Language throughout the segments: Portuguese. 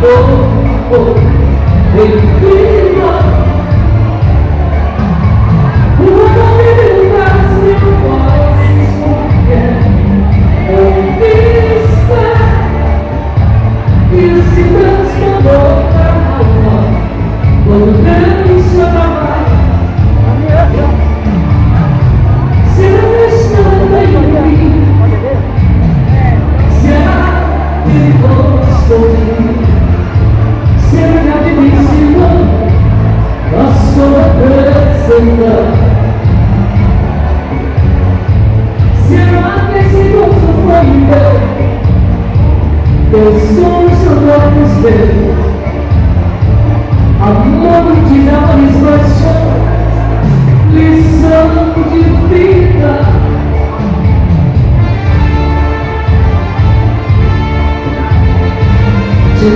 oh, oh, baby, love. Teus sonhos são novos meus, amor de amores paixões, lição de vida. To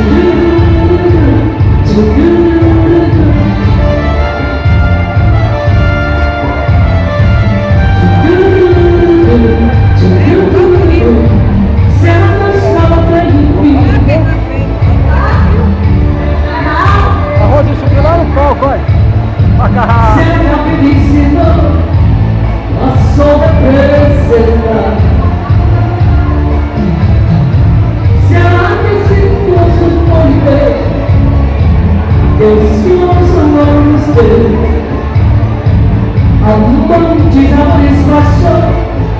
do